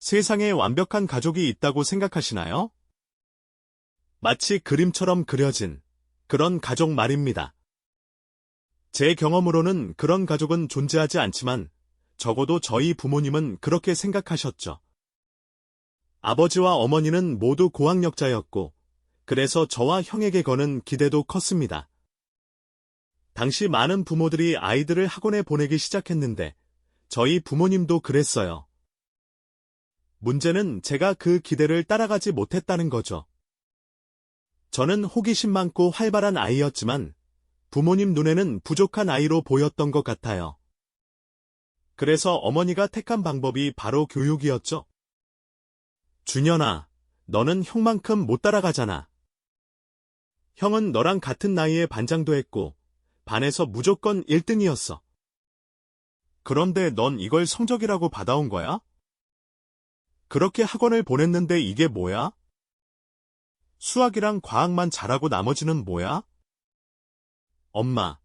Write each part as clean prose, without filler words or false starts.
세상에 완벽한 가족이 있다고 생각하시나요? 마치 그림처럼 그려진 그런 가족 말입니다. 제 경험으로는 그런 가족은 존재하지 않지만 적어도 저희 부모님은 그렇게 생각하셨죠. 아버지와 어머니는 모두 고학력자였고 그래서 저와 형에게 거는 기대도 컸습니다. 당시 많은 부모들이 아이들을 학원에 보내기 시작했는데 저희 부모님도 그랬어요. 문제는 제가 그 기대를 따라가지 못했다는 거죠. 저는 호기심 많고 활발한 아이였지만 부모님 눈에는 부족한 아이로 보였던 것 같아요. 그래서 어머니가 택한 방법이 바로 교육이었죠. 준현아, 너는 형만큼 못 따라가잖아. 형은 너랑 같은 나이에 반장도 했고 반에서 무조건 1등이었어. 그런데 넌 이걸 성적이라고 받아온 거야? 그렇게 학원을 보냈는데 이게 뭐야? 수학이랑 과학만 잘하고 나머지는 뭐야? 엄마,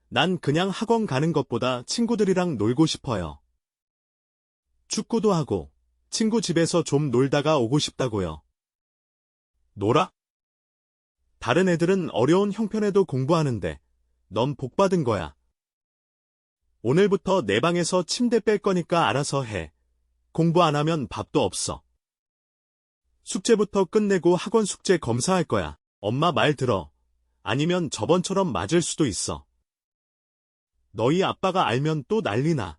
난 그냥 학원 가는 것보다 친구들이랑 놀고 싶어요. 축구도 하고 친구 집에서 좀 놀다가 오고 싶다고요. 놀아? 다른 애들은 어려운 형편에도 공부하는데 넌 복 받은 거야. 오늘부터 내 방에서 침대 뺄 거니까 알아서 해. 공부 안 하면 밥도 없어. 숙제부터 끝내고 학원 숙제 검사할 거야. 엄마 말 들어. 아니면 저번처럼 맞을 수도 있어. 너희 아빠가 알면 또 난리나.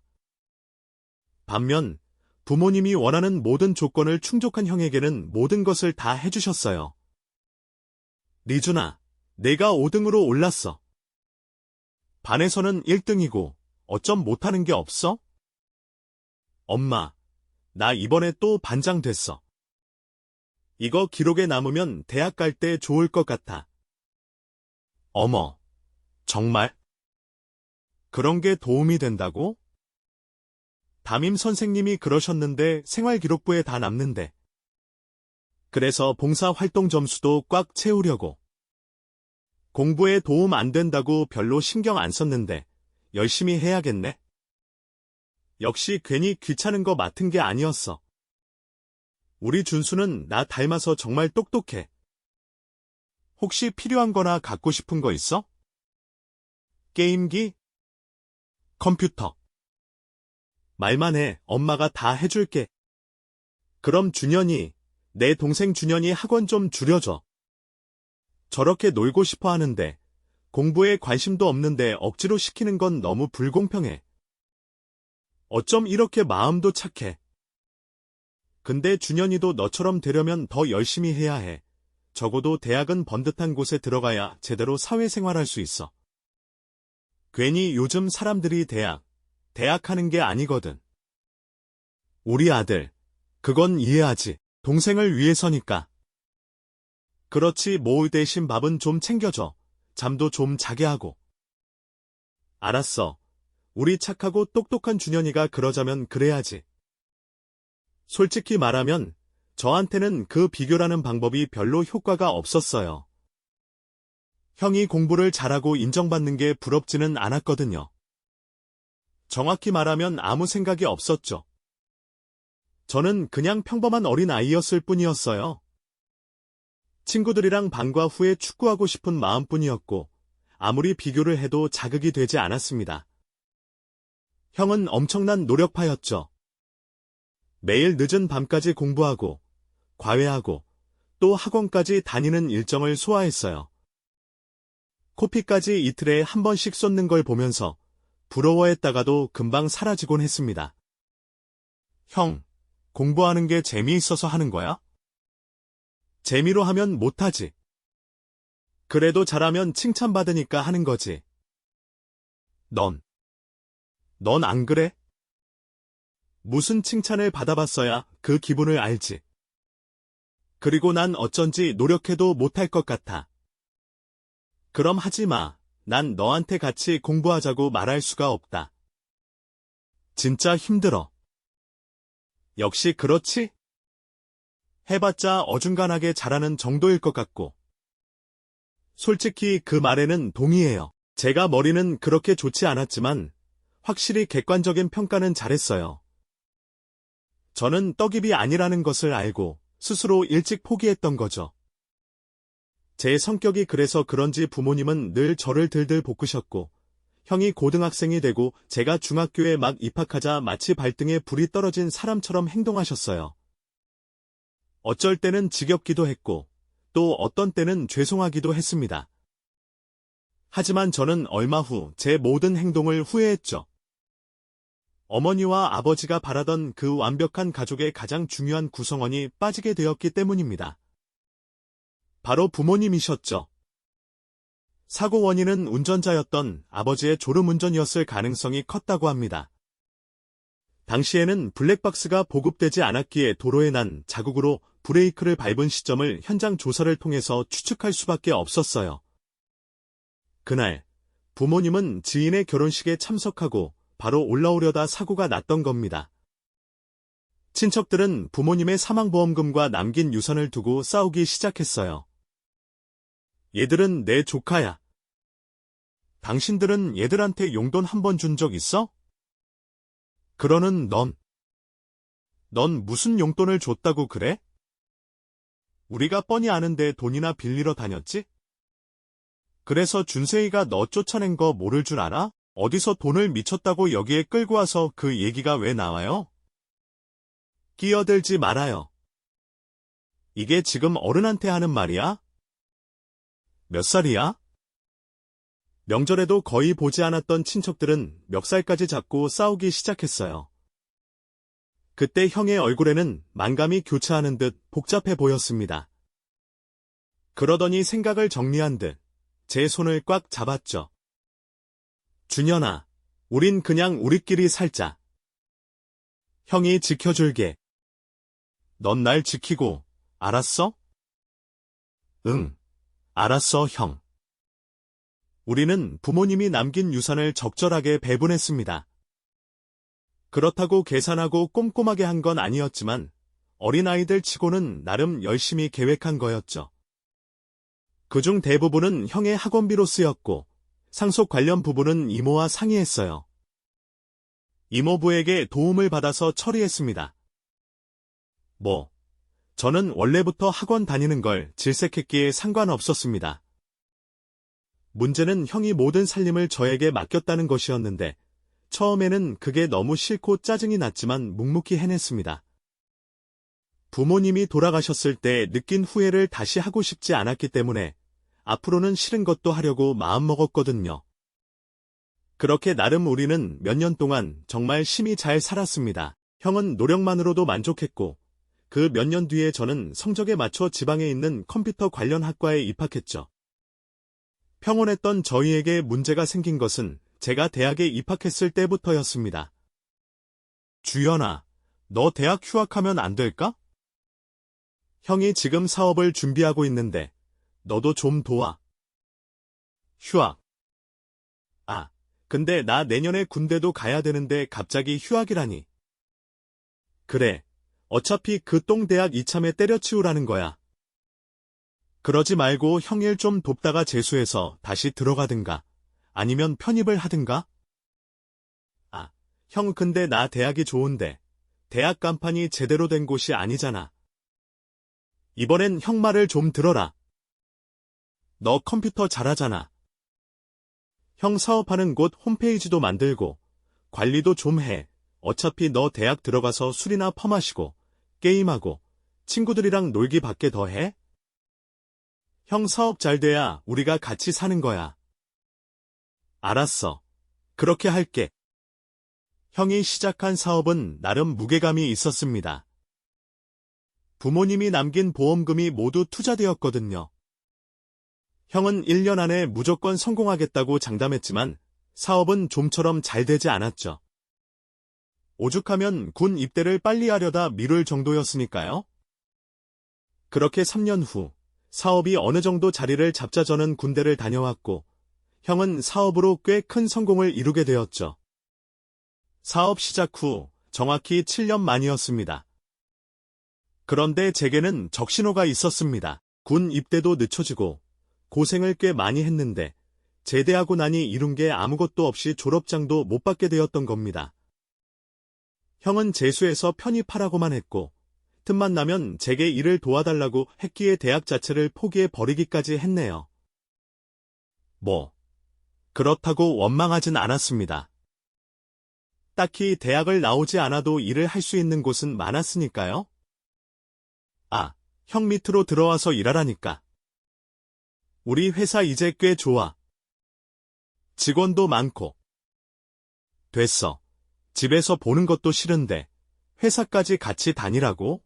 반면 부모님이 원하는 모든 조건을 충족한 형에게는 모든 것을 다 해주셨어요. 리준아, 내가 5등으로 올랐어. 반에서는 1등이고 어쩜 못하는 게 없어? 엄마, 나 이번에 또 반장 됐어. 이거 기록에 남으면 대학 갈 때 좋을 것 같아. 어머, 정말? 그런 게 도움이 된다고? 담임 선생님이 그러셨는데 생활기록부에 다 남는데. 그래서 봉사활동 점수도 꽉 채우려고. 공부에 도움 안 된다고 별로 신경 안 썼는데 열심히 해야겠네. 역시 괜히 귀찮은 거 맡은 게 아니었어. 우리 준수는 나 닮아서 정말 똑똑해. 혹시 필요한 거나 갖고 싶은 거 있어? 게임기? 컴퓨터. 말만 해, 엄마가 다 해줄게. 그럼 준현이, 내 동생 준현이 학원 좀 줄여줘. 저렇게 놀고 싶어 하는데 공부에 관심도 없는데 억지로 시키는 건 너무 불공평해. 어쩜 이렇게 마음도 착해. 근데 준현이도 너처럼 되려면 더 열심히 해야 해. 적어도 대학은 번듯한 곳에 들어가야 제대로 사회생활할 수 있어. 괜히 요즘 사람들이 대학 하는 게 아니거든. 우리 아들, 그건 이해하지. 동생을 위해서니까. 그렇지 뭐 대신 밥은 좀 챙겨줘. 잠도 좀 자게 하고. 알았어. 우리 착하고 똑똑한 준현이가 그러자면 그래야지. 솔직히 말하면 저한테는 그 비교라는 방법이 별로 효과가 없었어요. 형이 공부를 잘하고 인정받는 게 부럽지는 않았거든요. 정확히 말하면 아무 생각이 없었죠. 저는 그냥 평범한 어린 아이였을 뿐이었어요. 친구들이랑 방과 후에 축구하고 싶은 마음뿐이었고 아무리 비교를 해도 자극이 되지 않았습니다. 형은 엄청난 노력파였죠. 매일 늦은 밤까지 공부하고 과외하고 또 학원까지 다니는 일정을 소화했어요. 코피까지 이틀에 한 번씩 쏟는 걸 보면서 부러워했다가도 금방 사라지곤 했습니다. 형, 공부하는 게 재미있어서 하는 거야? 재미로 하면 못하지. 그래도 잘하면 칭찬받으니까 하는 거지. 넌 안 그래? 무슨 칭찬을 받아봤어야 그 기분을 알지. 그리고 난 어쩐지 노력해도 못할 것 같아. 그럼 하지 마. 난 너한테 같이 공부하자고 말할 수가 없다. 진짜 힘들어. 역시 그렇지? 해봤자 어중간하게 잘하는 정도일 것 같고. 솔직히 그 말에는 동의해요. 제가 머리는 그렇게 좋지 않았지만 확실히 객관적인 평가는 잘했어요. 저는 떡입이 아니라는 것을 알고 스스로 일찍 포기했던 거죠. 제 성격이 그래서 그런지 부모님은 늘 저를 들들 볶으셨고, 형이 고등학생이 되고 제가 중학교에 막 입학하자 마치 발등에 불이 떨어진 사람처럼 행동하셨어요. 어쩔 때는 지겹기도 했고, 또 어떤 때는 죄송하기도 했습니다. 하지만 저는 얼마 후 제 모든 행동을 후회했죠. 어머니와 아버지가 바라던 그 완벽한 가족의 가장 중요한 구성원이 빠지게 되었기 때문입니다. 바로 부모님이셨죠. 사고 원인은 운전자였던 아버지의 졸음운전이었을 가능성이 컸다고 합니다. 당시에는 블랙박스가 보급되지 않았기에 도로에 난 자국으로 브레이크를 밟은 시점을 현장 조사를 통해서 추측할 수밖에 없었어요. 그날 부모님은 지인의 결혼식에 참석하고 바로 올라오려다 사고가 났던 겁니다. 친척들은 부모님의 사망보험금과 남긴 유산을 두고 싸우기 시작했어요. 얘들은 내 조카야. 당신들은 얘들한테 용돈 한 번 준 적 있어? 그러는 넌 무슨 용돈을 줬다고 그래? 우리가 뻔히 아는데 돈이나 빌리러 다녔지? 그래서 준세이가 너 쫓아낸 거 모를 줄 알아? 어디서 돈을 미쳤다고 여기에 끌고 와서 그 얘기가 왜 나와요? 끼어들지 말아요. 이게 지금 어른한테 하는 말이야? 몇 살이야? 명절에도 거의 보지 않았던 친척들은 멱살까지 잡고 싸우기 시작했어요. 그때 형의 얼굴에는 만감이 교차하는 듯 복잡해 보였습니다. 그러더니 생각을 정리한 듯 제 손을 꽉 잡았죠. 준현아, 우린 그냥 우리끼리 살자. 형이 지켜줄게. 넌 날 지키고, 알았어? 응, 알았어, 형. 우리는 부모님이 남긴 유산을 적절하게 배분했습니다. 그렇다고 계산하고 꼼꼼하게 한 건 아니었지만 어린아이들 치고는 나름 열심히 계획한 거였죠. 그중 대부분은 형의 학원비로 쓰였고 상속 관련 부분은 이모와 상의했어요. 이모부에게 도움을 받아서 처리했습니다. 저는 원래부터 학원 다니는 걸 질색했기에 상관없었습니다. 문제는 형이 모든 살림을 저에게 맡겼다는 것이었는데 처음에는 그게 너무 싫고 짜증이 났지만 묵묵히 해냈습니다. 부모님이 돌아가셨을 때 느낀 후회를 다시 하고 싶지 않았기 때문에 앞으로는 싫은 것도 하려고 마음먹었거든요. 그렇게 나름 우리는 몇 년 동안 정말 심히 잘 살았습니다. 형은 노력만으로도 만족했고 그 몇 년 뒤에 저는 성적에 맞춰 지방에 있는 컴퓨터 관련 학과에 입학했죠. 평온했던 저희에게 문제가 생긴 것은 제가 대학에 입학했을 때부터였습니다. 주연아, 너 대학 휴학하면 안 될까? 형이 지금 사업을 준비하고 있는데 너도 좀 도와. 휴학. 근데 나 내년에 군대도 가야 되는데 갑자기 휴학이라니. 그래, 어차피 그 똥대학 이참에 때려치우라는 거야. 그러지 말고 형 일 좀 돕다가 재수해서 다시 들어가든가, 아니면 편입을 하든가? 형 근데 나 대학이 좋은데, 대학 간판이 제대로 된 곳이 아니잖아. 이번엔 형 말을 좀 들어라. 너 컴퓨터 잘하잖아. 형 사업하는 곳 홈페이지도 만들고, 관리도 좀 해. 어차피 너 대학 들어가서 술이나 퍼마시고, 게임하고, 친구들이랑 놀기 밖에 더 해? 형 사업 잘 돼야 우리가 같이 사는 거야. 알았어. 그렇게 할게. 형이 시작한 사업은 나름 무게감이 있었습니다. 부모님이 남긴 보험금이 모두 투자되었거든요. 형은 1년 안에 무조건 성공하겠다고 장담했지만 사업은 좀처럼 잘 되지 않았죠. 오죽하면 군 입대를 빨리 하려다 미룰 정도였으니까요. 그렇게 3년 후 사업이 어느 정도 자리를 잡자 저는 군대를 다녀왔고 형은 사업으로 꽤 큰 성공을 이루게 되었죠. 사업 시작 후 정확히 7년 만이었습니다. 그런데 제게는 적신호가 있었습니다. 군 입대도 늦춰지고 고생을 꽤 많이 했는데 제대하고 나니 이룬 게 아무것도 없이 졸업장도 못 받게 되었던 겁니다. 형은 재수해서 편입하라고만 했고, 틈만 나면 제게 일을 도와달라고 했기에 대학 자체를 포기해 버리기까지 했네요. 뭐, 그렇다고 원망하진 않았습니다. 딱히 대학을 나오지 않아도 일을 할 수 있는 곳은 많았으니까요. 아, 형 밑으로 들어와서 일하라니까. 우리 회사 이제 꽤 좋아. 직원도 많고. 됐어. 집에서 보는 것도 싫은데 회사까지 같이 다니라고?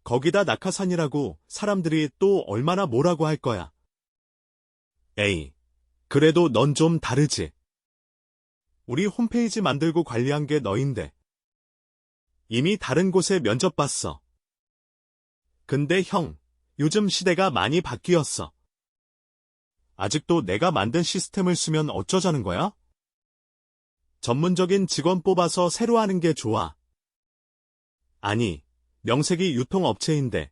거기다 낙하산이라고 사람들이 또 얼마나 뭐라고 할 거야. 에이, 그래도 넌 좀 다르지. 우리 홈페이지 만들고 관리한 게 너인데. 이미 다른 곳에 면접 봤어. 근데 형, 요즘 시대가 많이 바뀌었어. 아직도 내가 만든 시스템을 쓰면 어쩌자는 거야? 전문적인 직원 뽑아서 새로 하는 게 좋아. 아니, 명색이 유통업체인데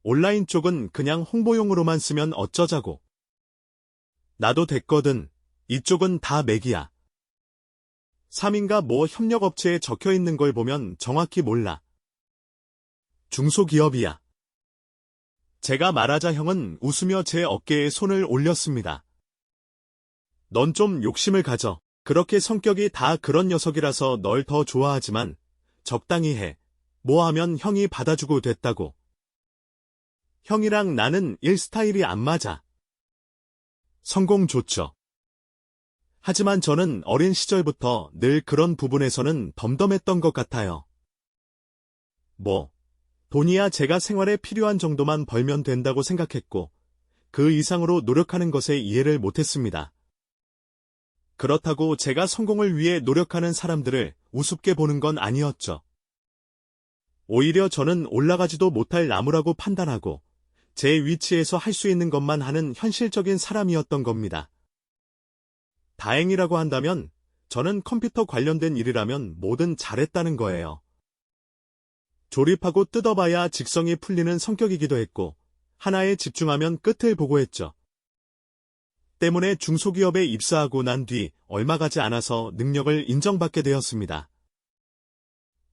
온라인 쪽은 그냥 홍보용으로만 쓰면 어쩌자고. 나도 됐거든. 이쪽은 다 맥이야. 3인가 뭐 협력업체에 적혀있는 걸 보면 정확히 몰라. 중소기업이야. 제가 말하자 형은 웃으며 제 어깨에 손을 올렸습니다. 넌 좀 욕심을 가져. 그렇게 성격이 다 그런 녀석이라서 널 더 좋아하지만 적당히 해. 뭐 하면 형이 받아주고 됐다고. 형이랑 나는 일 스타일이 안 맞아. 성공 좋죠. 하지만 저는 어린 시절부터 늘 그런 부분에서는 덤덤했던 것 같아요. 뭐, 돈이야 제가 생활에 필요한 정도만 벌면 된다고 생각했고, 그 이상으로 노력하는 것에 이해를 못했습니다. 그렇다고 제가 성공을 위해 노력하는 사람들을 우습게 보는 건 아니었죠. 오히려 저는 올라가지도 못할 나무라고 판단하고, 제 위치에서 할 수 있는 것만 하는 현실적인 사람이었던 겁니다. 다행이라고 한다면 저는 컴퓨터 관련된 일이라면 뭐든 잘했다는 거예요. 조립하고 뜯어봐야 직성이 풀리는 성격이기도 했고 하나에 집중하면 끝을 보고 했죠. 때문에 중소기업에 입사하고 난 뒤 얼마 가지 않아서 능력을 인정받게 되었습니다.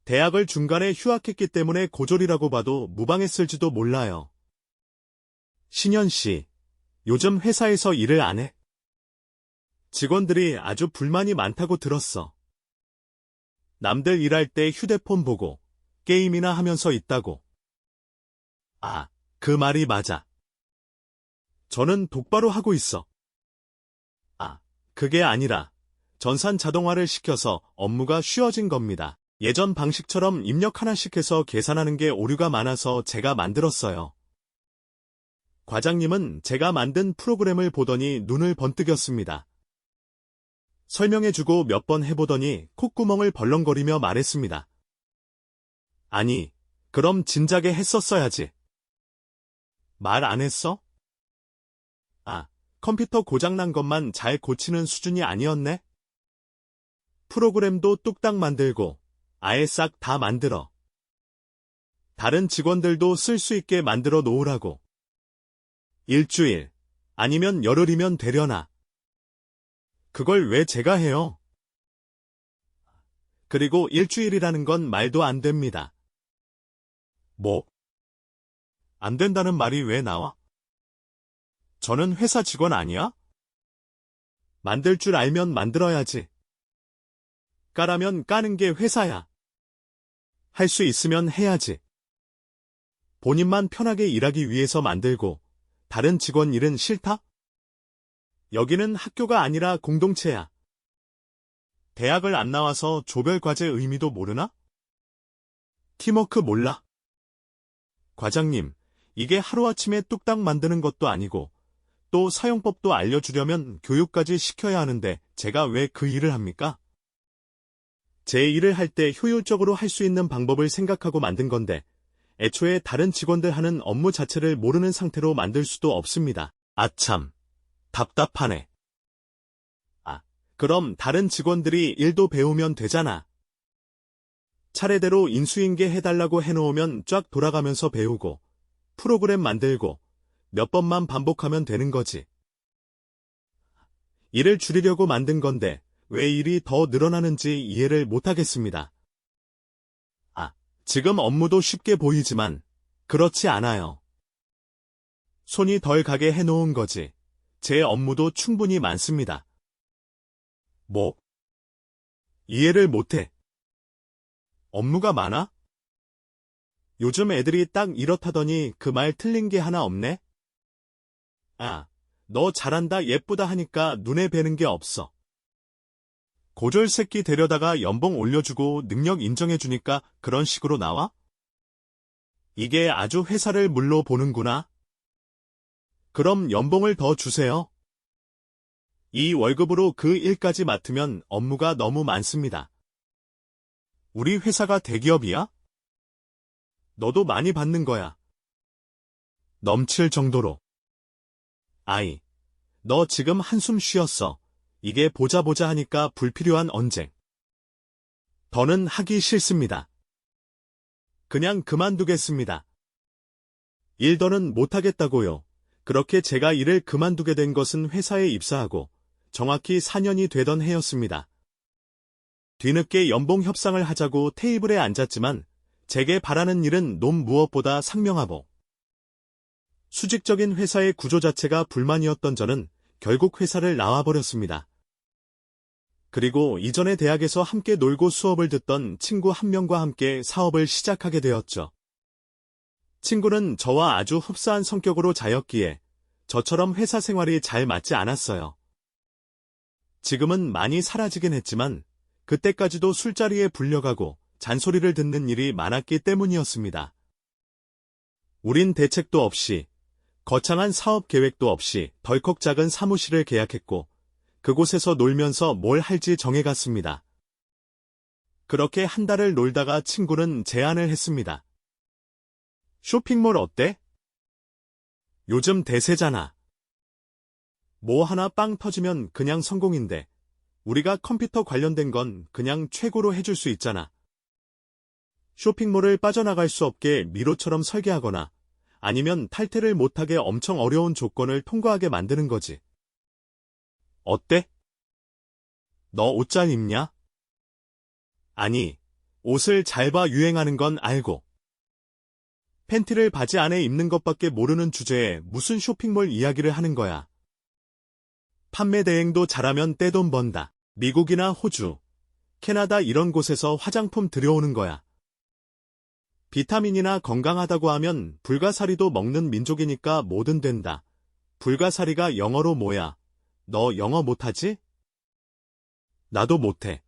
대학을 중간에 휴학했기 때문에 고졸이라고 봐도 무방했을지도 몰라요. 신현 씨, 요즘 회사에서 일을 안 해? 직원들이 아주 불만이 많다고 들었어. 남들 일할 때 휴대폰 보고 게임이나 하면서 있다고. 아, 그 말이 맞아. 저는 똑바로 하고 있어. 아, 그게 아니라 전산 자동화를 시켜서 업무가 쉬워진 겁니다. 예전 방식처럼 입력 하나씩 해서 계산하는 게 오류가 많아서 제가 만들었어요. 과장님은 제가 만든 프로그램을 보더니 눈을 번뜩였습니다. 설명해주고 몇 번 해보더니 콧구멍을 벌렁거리며 말했습니다. 아니, 그럼 진작에 했었어야지. 말 안 했어? 아, 컴퓨터 고장난 것만 잘 고치는 수준이 아니었네? 프로그램도 뚝딱 만들고 아예 싹 다 만들어. 다른 직원들도 쓸 수 있게 만들어 놓으라고. 일주일, 아니면 열흘이면 되려나. 그걸 왜 제가 해요? 그리고 일주일이라는 건 말도 안 됩니다. 뭐? 안 된다는 말이 왜 나와? 저는 회사 직원 아니야? 만들 줄 알면 만들어야지. 까라면 까는 게 회사야. 할 수 있으면 해야지. 본인만 편하게 일하기 위해서 만들고 다른 직원 일은 싫다? 여기는 학교가 아니라 공동체야. 대학을 안 나와서 조별과제 의미도 모르나? 팀워크 몰라? 과장님, 이게 하루아침에 뚝딱 만드는 것도 아니고 또 사용법도 알려주려면 교육까지 시켜야 하는데 제가 왜 그 일을 합니까? 제 일을 할 때 효율적으로 할 수 있는 방법을 생각하고 만든 건데 애초에 다른 직원들 하는 업무 자체를 모르는 상태로 만들 수도 없습니다. 아참, 답답하네. 아, 그럼 다른 직원들이 일도 배우면 되잖아. 차례대로 인수인계 해달라고 해놓으면 쫙 돌아가면서 배우고 프로그램 만들고 몇 번만 반복하면 되는 거지. 일을 줄이려고 만든 건데 왜 일이 더 늘어나는지 이해를 못하겠습니다. 지금 업무도 쉽게 보이지만 그렇지 않아요. 손이 덜 가게 해놓은 거지. 제 업무도 충분히 많습니다. 뭐? 이해를 못해. 업무가 많아? 요즘 애들이 딱 이렇다더니 그 말 틀린 게 하나 없네? 아, 너 잘한다 예쁘다 하니까 눈에 뵈는 게 없어. 고졸 새끼 데려다가 연봉 올려주고 능력 인정해주니까 그런 식으로 나와? 이게 아주 회사를 물로 보는구나. 그럼 연봉을 더 주세요. 이 월급으로 그 일까지 맡으면 업무가 너무 많습니다. 우리 회사가 대기업이야? 너도 많이 받는 거야. 넘칠 정도로. 아이, 너 지금 한숨 쉬었어. 이게 보자 하니까 불필요한 언쟁. 더는 하기 싫습니다. 그냥 그만두겠습니다. 일 더는 못하겠다고요. 그렇게 제가 일을 그만두게 된 것은 회사에 입사하고 정확히 4년이 되던 해였습니다. 뒤늦게 연봉 협상을 하자고 테이블에 앉았지만 제게 바라는 일은 놈 무엇보다 상명하복. 수직적인 회사의 구조 자체가 불만이었던 저는 결국 회사를 나와버렸습니다. 그리고 이전에 대학에서 함께 놀고 수업을 듣던 친구 한 명과 함께 사업을 시작하게 되었죠. 친구는 저와 아주 흡사한 성격으로 자였기에 저처럼 회사 생활이 잘 맞지 않았어요. 지금은 많이 사라지긴 했지만 그때까지도 술자리에 불려가고 잔소리를 듣는 일이 많았기 때문이었습니다. 우린 대책도 없이 거창한 사업 계획도 없이 덜컥 작은 사무실을 계약했고 그곳에서 놀면서 뭘 할지 정해갔습니다. 그렇게 한 달을 놀다가 친구는 제안을 했습니다. 쇼핑몰 어때? 요즘 대세잖아. 뭐 하나 빵 터지면 그냥 성공인데 우리가 컴퓨터 관련된 건 그냥 최고로 해줄 수 있잖아. 쇼핑몰을 빠져나갈 수 없게 미로처럼 설계하거나 아니면 탈퇴를 못하게 엄청 어려운 조건을 통과하게 만드는 거지. 어때? 너 옷 잘 입냐? 아니, 옷을 잘 봐 유행하는 건 알고. 팬티를 바지 안에 입는 것밖에 모르는 주제에 무슨 쇼핑몰 이야기를 하는 거야. 판매 대행도 잘하면 떼돈 번다. 미국이나 호주, 캐나다 이런 곳에서 화장품 들여오는 거야. 비타민이나 건강하다고 하면 불가사리도 먹는 민족이니까 뭐든 된다. 불가사리가 영어로 뭐야? 너 영어 못하지? 나도 못해.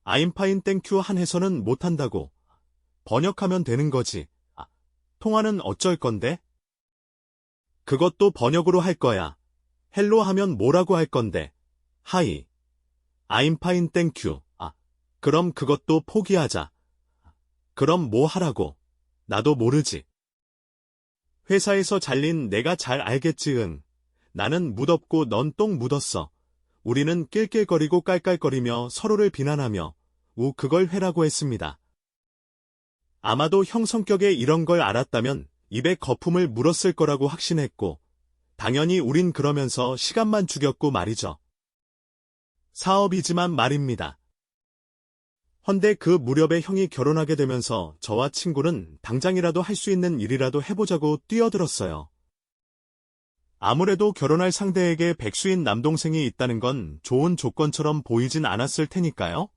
I'm fine thank you 한해서는 못한다고. 번역하면 되는 거지. 통화는 어쩔 건데? 그것도 번역으로 할 거야. 헬로 하면 뭐라고 할 건데? 하이. I'm fine thank you. 그럼 그것도 포기하자. 그럼 뭐 하라고? 나도 모르지. 회사에서 잘린 내가 잘 알겠지 응. 나는 묻었고 넌 똥 묻었어. 우리는 낄낄거리고 깔깔거리며 서로를 비난하며 그걸 회라고 했습니다. 아마도 형 성격에 이런 걸 알았다면 입에 거품을 물었을 거라고 확신했고 당연히 우린 그러면서 시간만 죽였고 말이죠. 사업이지만 말입니다. 헌데 그 무렵에 형이 결혼하게 되면서 저와 친구는 당장이라도 할 수 있는 일이라도 해보자고 뛰어들었어요. 아무래도 결혼할 상대에게 백수인 남동생이 있다는 건 좋은 조건처럼 보이진 않았을 테니까요.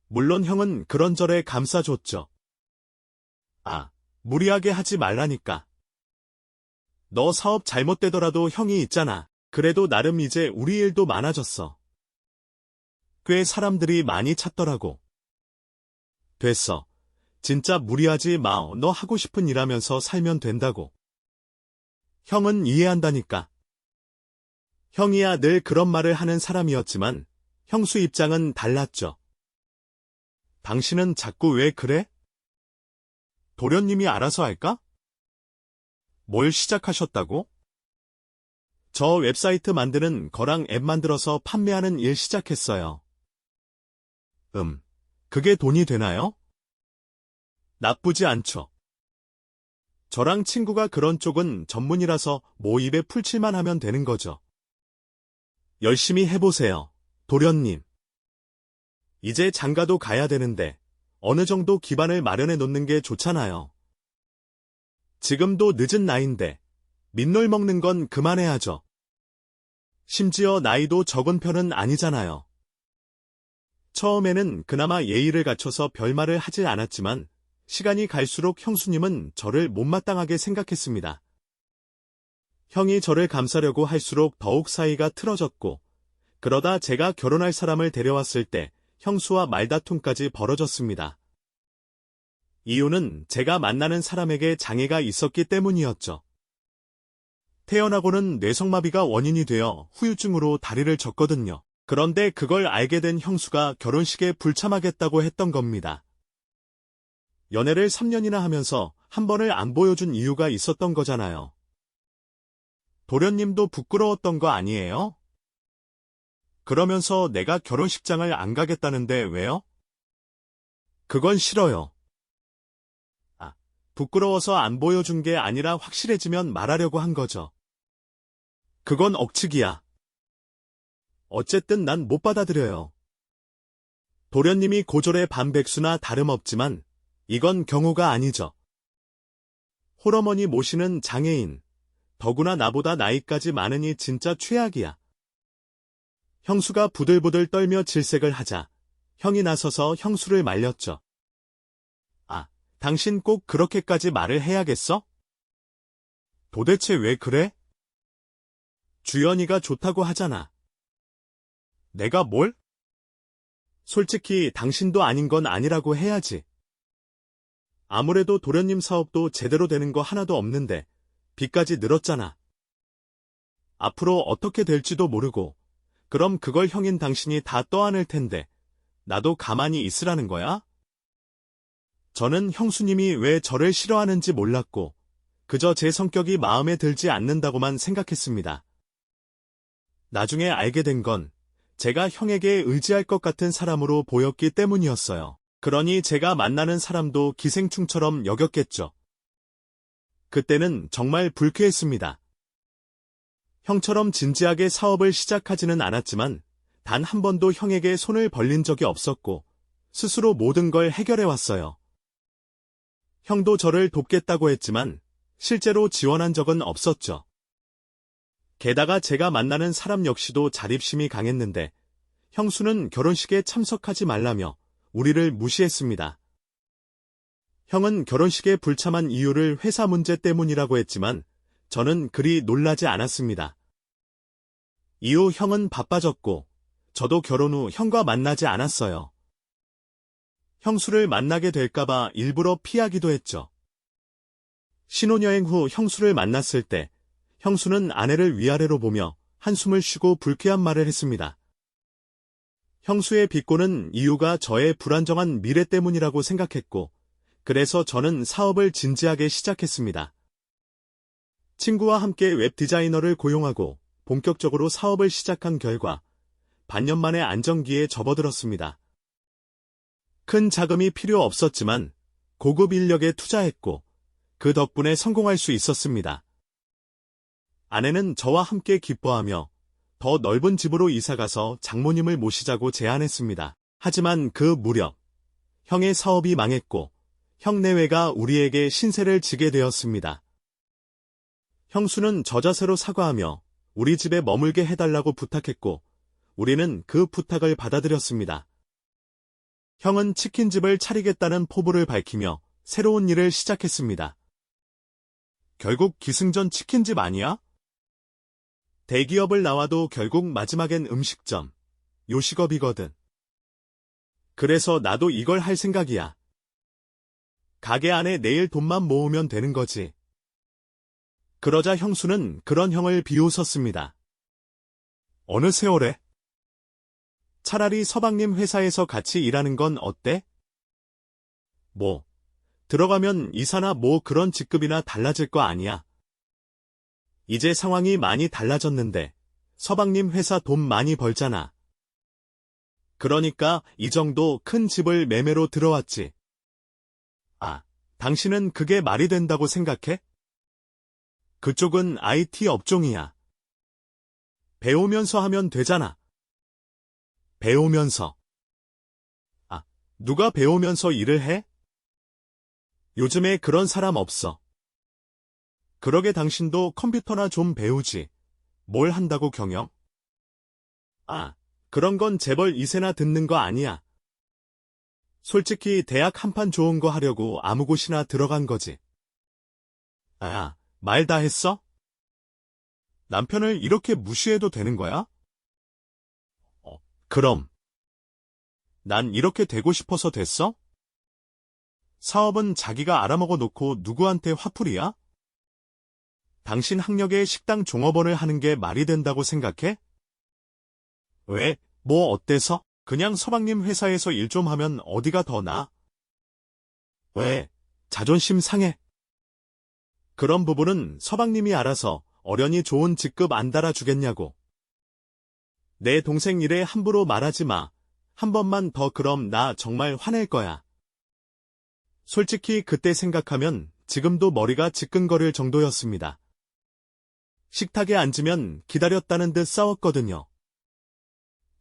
물론 형은 그런저래 감싸줬죠. 무리하게 하지 말라니까. 너 사업 잘못되더라도 형이 있잖아. 그래도 나름 이제 우리 일도 많아졌어. 꽤 사람들이 많이 찾더라고. 됐어. 진짜 무리하지 마. 너 하고 싶은 일 하면서 살면 된다고. 형은 이해한다니까. 형이야 늘 그런 말을 하는 사람이었지만 형수 입장은 달랐죠. 당신은 자꾸 왜 그래? 도련님이 알아서 할까? 뭘 시작하셨다고? 저 웹사이트 만드는 거랑 앱 만들어서 판매하는 일 시작했어요. 그게 돈이 되나요? 나쁘지 않죠. 저랑 친구가 그런 쪽은 전문이라서 뭐 입에 풀칠만 하면 되는 거죠. 열심히 해보세요, 도련님. 이제 장가도 가야 되는데 어느 정도 기반을 마련해 놓는 게 좋잖아요. 지금도 늦은 나이인데 민놀 먹는 건 그만해야죠. 심지어 나이도 적은 편은 아니잖아요. 처음에는 그나마 예의를 갖춰서 별말을 하질 않았지만 시간이 갈수록 형수님은 저를 못마땅하게 생각했습니다. 형이 저를 감싸려고 할수록 더욱 사이가 틀어졌고 그러다 제가 결혼할 사람을 데려왔을 때 형수와 말다툼까지 벌어졌습니다. 이유는 제가 만나는 사람에게 장애가 있었기 때문이었죠. 태어나고는 뇌성마비가 원인이 되어 후유증으로 다리를 졌거든요. 그런데 그걸 알게 된 형수가 결혼식에 불참하겠다고 했던 겁니다. 연애를 3년이나 하면서 한 번을 안 보여준 이유가 있었던 거잖아요. 도련님도 부끄러웠던 거 아니에요? 그러면서 내가 결혼식장을 안 가겠다는데 왜요? 그건 싫어요. 부끄러워서 안 보여준 게 아니라 확실해지면 말하려고 한 거죠. 그건 억측이야. 어쨌든 난 못 받아들여요. 도련님이 고졸의 반백수나 다름없지만 이건 경우가 아니죠. 홀어머니 모시는 장애인, 더구나 나보다 나이까지 많으니 진짜 최악이야. 형수가 부들부들 떨며 질색을 하자 형이 나서서 형수를 말렸죠. 당신 꼭 그렇게까지 말을 해야겠어? 도대체 왜 그래? 주연이가 좋다고 하잖아. 내가 뭘? 솔직히 당신도 아닌 건 아니라고 해야지. 아무래도 도련님 사업도 제대로 되는 거 하나도 없는데 빚까지 늘었잖아. 앞으로 어떻게 될지도 모르고 그럼 그걸 형인 당신이 다 떠안을 텐데 나도 가만히 있으라는 거야? 저는 형수님이 왜 저를 싫어하는지 몰랐고 그저 제 성격이 마음에 들지 않는다고만 생각했습니다. 나중에 알게 된 건 제가 형에게 의지할 것 같은 사람으로 보였기 때문이었어요. 그러니 제가 만나는 사람도 기생충처럼 여겼겠죠. 그때는 정말 불쾌했습니다. 형처럼 진지하게 사업을 시작하지는 않았지만 단 한 번도 형에게 손을 벌린 적이 없었고 스스로 모든 걸 해결해왔어요. 형도 저를 돕겠다고 했지만 실제로 지원한 적은 없었죠. 게다가 제가 만나는 사람 역시도 자립심이 강했는데 형수는 결혼식에 참석하지 말라며 우리를 무시했습니다. 형은 결혼식에 불참한 이유를 회사 문제 때문이라고 했지만 저는 그리 놀라지 않았습니다. 이후 형은 바빠졌고 저도 결혼 후 형과 만나지 않았어요. 형수를 만나게 될까봐 일부러 피하기도 했죠. 신혼여행 후 형수를 만났을 때 형수는 아내를 위아래로 보며 한숨을 쉬고 불쾌한 말을 했습니다. 형수의 비꼬는 이유가 저의 불안정한 미래 때문이라고 생각했고 그래서 저는 사업을 진지하게 시작했습니다. 친구와 함께 웹디자이너를 고용하고 본격적으로 사업을 시작한 결과 반년 만에 안정기에 접어들었습니다. 큰 자금이 필요 없었지만 고급 인력에 투자했고 그 덕분에 성공할 수 있었습니다. 아내는 저와 함께 기뻐하며 더 넓은 집으로 이사가서 장모님을 모시자고 제안했습니다. 하지만 그 무렵 형의 사업이 망했고 형 내외가 우리에게 신세를 지게 되었습니다. 형수는 저자세로 사과하며 우리 집에 머물게 해달라고 부탁했고 우리는 그 부탁을 받아들였습니다. 형은 치킨집을 차리겠다는 포부를 밝히며 새로운 일을 시작했습니다. 결국 기승전 치킨집 아니야? 대기업을 나와도 결국 마지막엔 음식점, 요식업이거든. 그래서 나도 이걸 할 생각이야. 가게 안에 내일 돈만 모으면 되는 거지. 그러자 형수는 그런 형을 비웃었습니다. 어느 세월에? 차라리 서방님 회사에서 같이 일하는 건 어때? 들어가면 이사나 그런 직급이나 달라질 거 아니야. 이제 상황이 많이 달라졌는데 서방님 회사 돈 많이 벌잖아. 그러니까 이 정도 큰 집을 매매로 들어왔지. 당신은 그게 말이 된다고 생각해? 그쪽은 IT 업종이야. 배우면서 하면 되잖아. 배우면서. 누가 배우면서 일을 해? 요즘에 그런 사람 없어. 그러게 당신도 컴퓨터나 좀 배우지. 뭘 한다고 경영? 아, 그런 건 재벌 2세나 듣는 거 아니야. 솔직히 대학 한판 좋은 거 하려고 아무 곳이나 들어간 거지. 아, 말 다 했어? 남편을 이렇게 무시해도 되는 거야? 그럼. 난 이렇게 되고 싶어서 됐어? 사업은 자기가 알아먹어 놓고 누구한테 화풀이야? 당신 학력에 식당 종업원을 하는 게 말이 된다고 생각해? 왜? 뭐 어때서? 그냥 서방님 회사에서 일 좀 하면 어디가 더 나아? 왜? 자존심 상해. 그런 부분은 서방님이 알아서 어련히 좋은 직급 안 달아주겠냐고. 내 동생 일에 함부로 말하지 마. 한 번만 더 그럼 나 정말 화낼 거야. 솔직히 그때 생각하면 지금도 머리가 지끈거릴 정도였습니다. 식탁에 앉으면 기다렸다는 듯 싸웠거든요.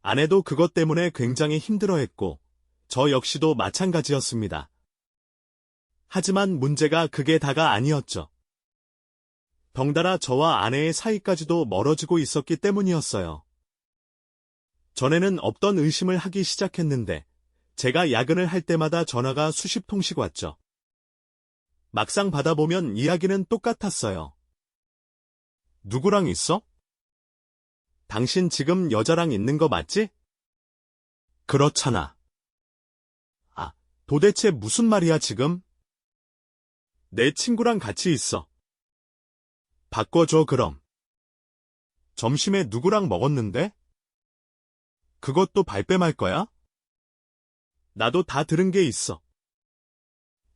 아내도 그것 때문에 굉장히 힘들어했고, 저 역시도 마찬가지였습니다. 하지만 문제가 그게 다가 아니었죠. 덩달아 저와 아내의 사이까지도 멀어지고 있었기 때문이었어요. 전에는 없던 의심을 하기 시작했는데, 제가 야근을 할 때마다 전화가 수십 통씩 왔죠. 막상 받아보면 이야기는 똑같았어요. 누구랑 있어? 당신 지금 여자랑 있는 거 맞지? 그렇잖아. 아, 도대체 무슨 말이야 지금? 내 친구랑 같이 있어. 바꿔줘 그럼. 점심에 누구랑 먹었는데? 그것도 발뺌할 거야? 나도 다 들은 게 있어.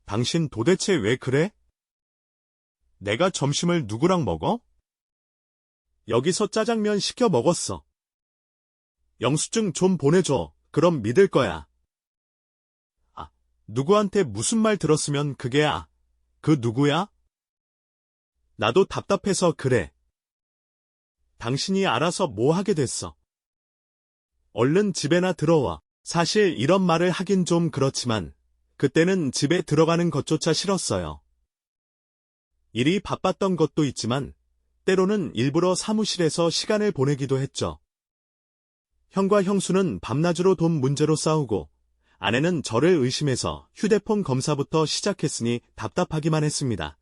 당신 도대체 왜 그래? 내가 점심을 누구랑 먹어? 여기서 짜장면 시켜 먹었어. 영수증 좀 보내줘. 그럼 믿을 거야. 아, 누구한테 무슨 말 들었으면 그게 그 누구야? 나도 답답해서 그래. 당신이 알아서 뭐 하게 됐어. 얼른 집에나 들어와. 사실 이런 말을 하긴 좀 그렇지만 그때는 집에 들어가는 것조차 싫었어요. 일이 바빴던 것도 있지만 때로는 일부러 사무실에서 시간을 보내기도 했죠. 형과 형수는 밤낮으로 돈 문제로 싸우고 아내는 저를 의심해서 휴대폰 검사부터 시작했으니 답답하기만 했습니다.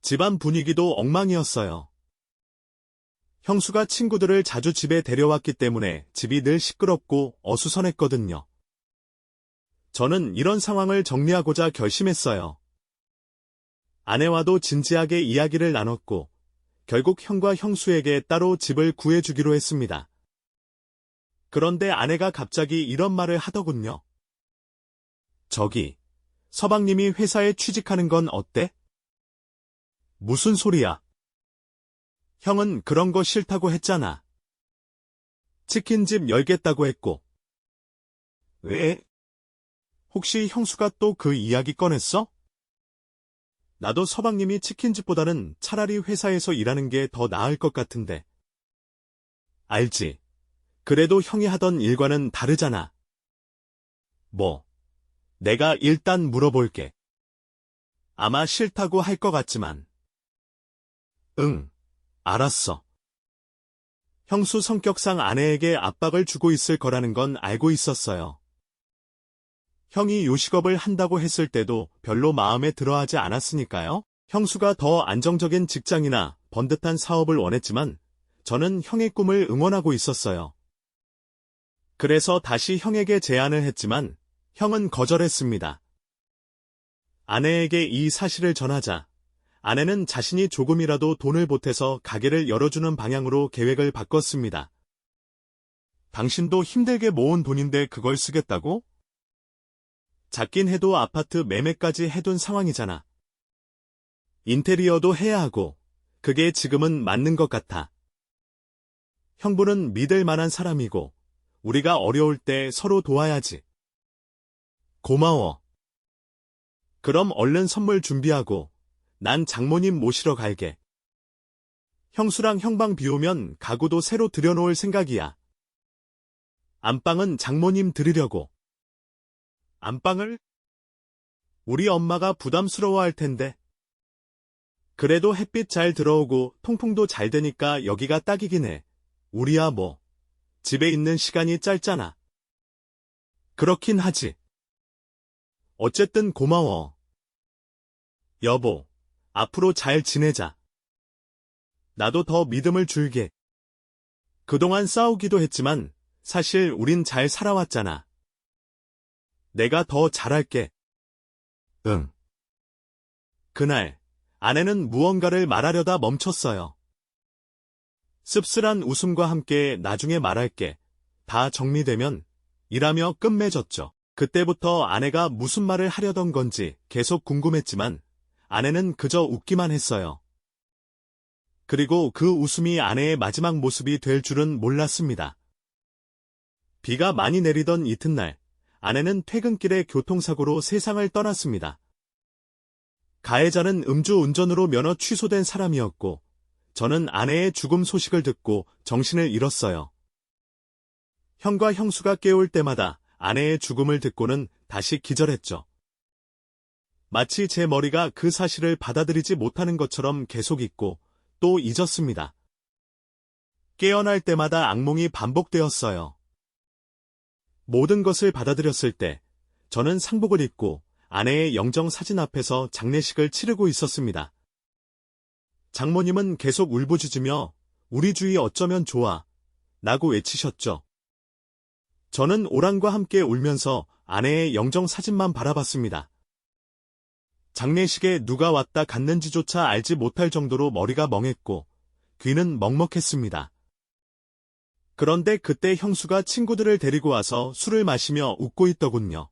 집안 분위기도 엉망이었어요. 형수가 친구들을 자주 집에 데려왔기 때문에 집이 늘 시끄럽고 어수선했거든요. 저는 이런 상황을 정리하고자 결심했어요. 아내와도 진지하게 이야기를 나눴고 결국 형과 형수에게 따로 집을 구해주기로 했습니다. 그런데 아내가 갑자기 이런 말을 하더군요. 저기, 서방님이 회사에 취직하는 건 어때? 무슨 소리야? 형은 그런 거 싫다고 했잖아. 치킨집 열겠다고 했고. 왜? 혹시 형수가 또 그 이야기 꺼냈어? 나도 서방님이 치킨집보다는 차라리 회사에서 일하는 게 더 나을 것 같은데. 알지. 그래도 형이 하던 일과는 다르잖아. 뭐? 내가 일단 물어볼게. 아마 싫다고 할 것 같지만. 응, 알았어. 형수 성격상 아내에게 압박을 주고 있을 거라는 건 알고 있었어요. 형이 요식업을 한다고 했을 때도 별로 마음에 들어하지 않았으니까요. 형수가 더 안정적인 직장이나 번듯한 사업을 원했지만 저는 형의 꿈을 응원하고 있었어요. 그래서 다시 형에게 제안을 했지만 형은 거절했습니다. 아내에게 이 사실을 전하자 아내는 자신이 조금이라도 돈을 보태서 가게를 열어주는 방향으로 계획을 바꿨습니다. 당신도 힘들게 모은 돈인데 그걸 쓰겠다고? 작긴 해도 아파트 매매까지 해둔 상황이잖아. 인테리어도 해야 하고 그게 지금은 맞는 것 같아. 형부는 믿을 만한 사람이고 우리가 어려울 때 서로 도와야지. 고마워. 그럼 얼른 선물 준비하고 난 장모님 모시러 갈게. 형수랑 형방 비우면 가구도 새로 들여놓을 생각이야. 안방은 장모님 드리려고. 안방을? 우리 엄마가 부담스러워할 텐데. 그래도 햇빛 잘 들어오고 통풍도 잘 되니까 여기가 딱이긴 해. 우리야 뭐. 집에 있는 시간이 짧잖아. 그렇긴 하지. 어쨌든 고마워. 여보, 앞으로 잘 지내자. 나도 더 믿음을 줄게. 그동안 싸우기도 했지만 사실 우린 잘 살아왔잖아. 내가 더 잘할게. 응. 그날 아내는 무언가를 말하려다 멈췄어요. 씁쓸한 웃음과 함께 나중에 말할게. 다 정리되면 이라며 끝맺었죠. 그때부터 아내가 무슨 말을 하려던 건지 계속 궁금했지만 아내는 그저 웃기만 했어요. 그리고 그 웃음이 아내의 마지막 모습이 될 줄은 몰랐습니다. 비가 많이 내리던 이튿날, 아내는 퇴근길에 교통사고로 세상을 떠났습니다. 가해자는 음주운전으로 면허 취소된 사람이었고, 저는 아내의 죽음 소식을 듣고 정신을 잃었어요. 형과 형수가 깨울 때마다 아내의 죽음을 듣고는 다시 기절했죠. 마치 제 머리가 그 사실을 받아들이지 못하는 것처럼 계속 잊고 또 잊었습니다. 깨어날 때마다 악몽이 반복되었어요. 모든 것을 받아들였을 때 저는 상복을 입고 아내의 영정 사진 앞에서 장례식을 치르고 있었습니다. 장모님은 계속 울부짖으며 우리 주위 어쩌면 좋아 라고 외치셨죠. 저는 오란과 함께 울면서 아내의 영정 사진만 바라봤습니다. 장례식에 누가 왔다 갔는지조차 알지 못할 정도로 머리가 멍했고 귀는 먹먹했습니다. 그런데 그때 형수가 친구들을 데리고 와서 술을 마시며 웃고 있더군요.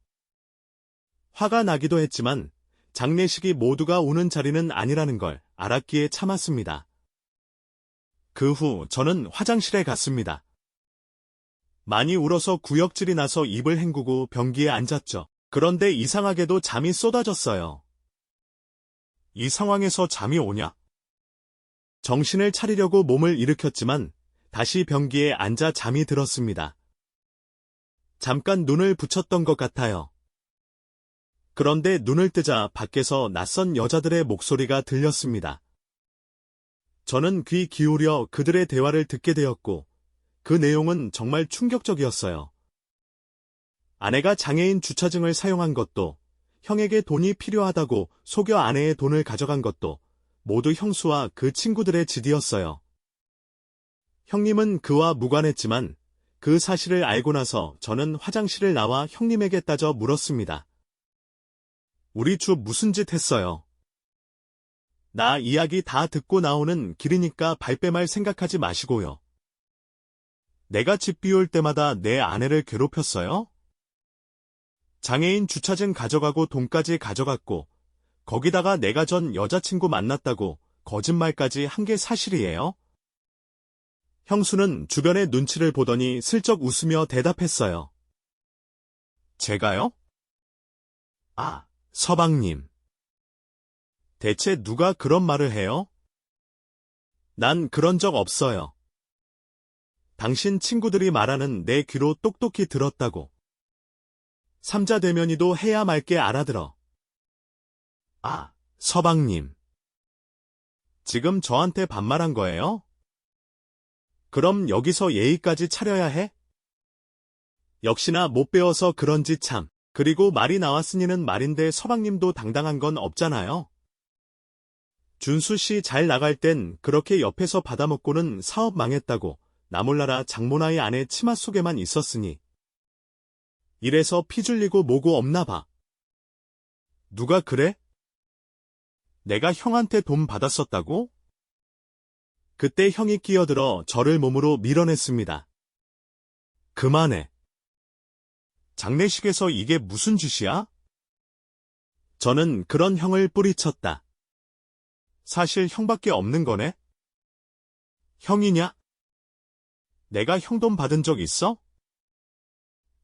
화가 나기도 했지만 장례식이 모두가 오는 자리는 아니라는 걸 알았기에 참았습니다. 그 후 저는 화장실에 갔습니다. 많이 울어서 구역질이 나서 입을 헹구고 변기에 앉았죠. 그런데 이상하게도 잠이 쏟아졌어요. 이 상황에서 잠이 오냐? 정신을 차리려고 몸을 일으켰지만 다시 변기에 앉아 잠이 들었습니다. 잠깐 눈을 붙였던 것 같아요. 그런데 눈을 뜨자 밖에서 낯선 여자들의 목소리가 들렸습니다. 저는 귀 기울여 그들의 대화를 듣게 되었고 그 내용은 정말 충격적이었어요. 아내가 장애인 주차증을 사용한 것도, 형에게 돈이 필요하다고 속여 아내의 돈을 가져간 것도 모두 형수와 그 친구들의 짓이었어요. 형님은 그와 무관했지만 그 사실을 알고 나서 저는 화장실을 나와 형님에게 따져 물었습니다. 우리 주 무슨 짓 했어요? 나 이야기 다 듣고 나오는 길이니까 발뺌할 생각하지 마시고요. 내가 집 비울 때마다 내 아내를 괴롭혔어요? 장애인 주차증 가져가고 돈까지 가져갔고 거기다가 내가 전 여자친구 만났다고 거짓말까지 한 게 사실이에요? 형수는 주변의 눈치를 보더니 슬쩍 웃으며 대답했어요. 제가요? 아, 서방님. 대체 누가 그런 말을 해요? 난 그런 적 없어요. 당신 친구들이 말하는 내 귀로 똑똑히 들었다고. 삼자 대면이도 해야 말게 알아들어. 아, 서방님. 지금 저한테 반말한 거예요? 그럼 여기서 예의까지 차려야 해? 역시나 못 배워서 그런지 참. 그리고 말이 나왔으니는 말인데 서방님도 당당한 건 없잖아요. 준수 씨 잘 나갈 땐 그렇게 옆에서 받아먹고는 사업 망했다고 나 몰라라 장모나이 아내 치마 속에만 있었으니. 이래서 피 줄리고 뭐고 없나 봐. 누가 그래? 내가 형한테 돈 받았었다고? 그때 형이 끼어들어 저를 몸으로 밀어냈습니다. 그만해. 장례식에서 이게 무슨 짓이야? 저는 그런 형을 뿌리쳤다. 사실 형밖에 없는 거네? 형이냐? 내가 형 돈 받은 적 있어?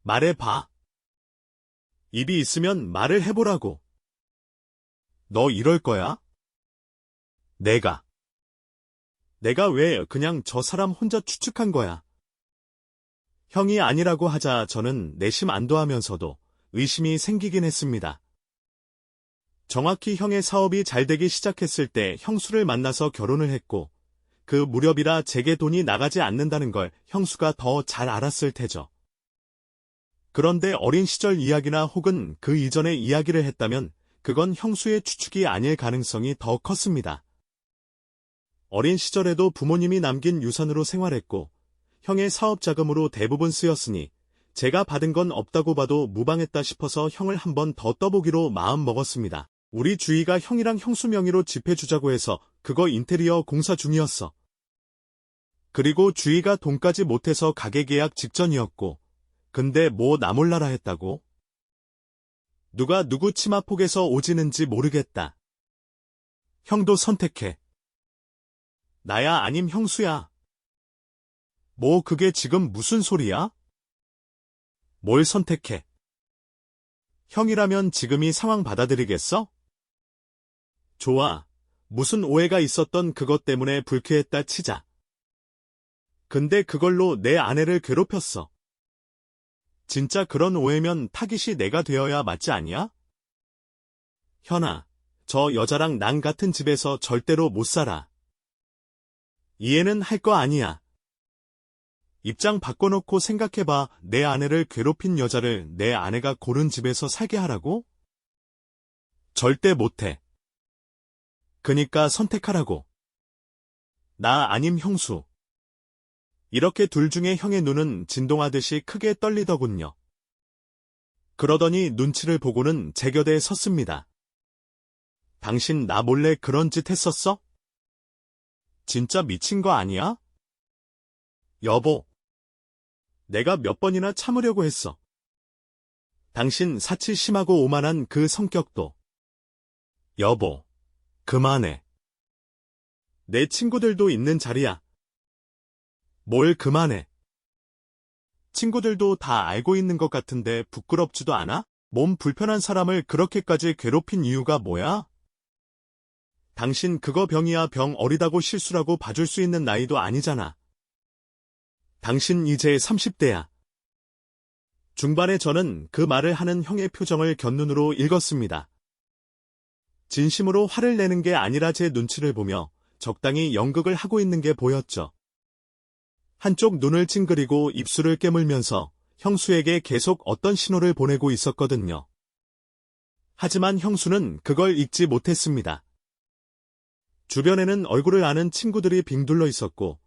말해봐. 입이 있으면 말을 해보라고. 너 이럴 거야? 내가 왜 그냥 저 사람 혼자 추측한 거야. 형이 아니라고 하자 저는 내심 안도하면서도 의심이 생기긴 했습니다. 정확히 형의 사업이 잘 되기 시작했을 때 형수를 만나서 결혼을 했고, 그 무렵이라 제게 돈이 나가지 않는다는 걸 형수가 더 잘 알았을 테죠. 그런데 어린 시절 이야기나 혹은 그 이전의 이야기를 했다면 그건 형수의 추측이 아닐 가능성이 더 컸습니다. 어린 시절에도 부모님이 남긴 유산으로 생활했고 형의 사업 자금으로 대부분 쓰였으니 제가 받은 건 없다고 봐도 무방했다 싶어서 형을 한 번 더 떠보기로 마음먹었습니다. 우리 주희가 형이랑 형수 명의로 집해주자고 해서 그거 인테리어 공사 중이었어. 그리고 주희가 돈까지 못해서 가게 계약 직전이었고 근데 뭐 나 몰라라 했다고? 누가 누구 치마폭에서 오지는지 모르겠다. 형도 선택해. 나야 아님 형수야. 뭐 그게 지금 무슨 소리야? 뭘 선택해? 형이라면 지금 이 상황 받아들이겠어? 좋아. 무슨 오해가 있었던 그것 때문에 불쾌했다 치자. 근데 그걸로 내 아내를 괴롭혔어. 진짜 그런 오해면 타깃이 내가 되어야 맞지 않냐? 현아, 저 여자랑 난 같은 집에서 절대로 못 살아. 이해는 할 거 아니야. 입장 바꿔놓고 생각해봐. 내 아내를 괴롭힌 여자를 내 아내가 고른 집에서 살게 하라고? 절대 못해. 그니까 선택하라고. 나 아님 형수. 이렇게 둘 중에 형의 눈은 진동하듯이 크게 떨리더군요. 그러더니 눈치를 보고는 제 곁에 섰습니다. 당신 나 몰래 그런 짓 했었어? 진짜 미친 거 아니야? 여보. 내가 몇 번이나 참으려고 했어. 당신 사치 심하고 오만한 그 성격도. 여보. 그만해. 내 친구들도 있는 자리야. 뭘 그만해. 친구들도 다 알고 있는 것 같은데 부끄럽지도 않아? 몸 불편한 사람을 그렇게까지 괴롭힌 이유가 뭐야? 당신 그거 병이야. 병. 어리다고 실수라고 봐줄 수 있는 나이도 아니잖아. 당신 이제 30대야. 중반에 저는 그 말을 하는 형의 표정을 곁눈으로 읽었습니다. 진심으로 화를 내는 게 아니라 제 눈치를 보며 적당히 연극을 하고 있는 게 보였죠. 한쪽 눈을 찡그리고 입술을 깨물면서 형수에게 계속 어떤 신호를 보내고 있었거든요. 하지만 형수는 그걸 읽지 못했습니다. 주변에는 얼굴을 아는 친구들이 빙둘러 있었고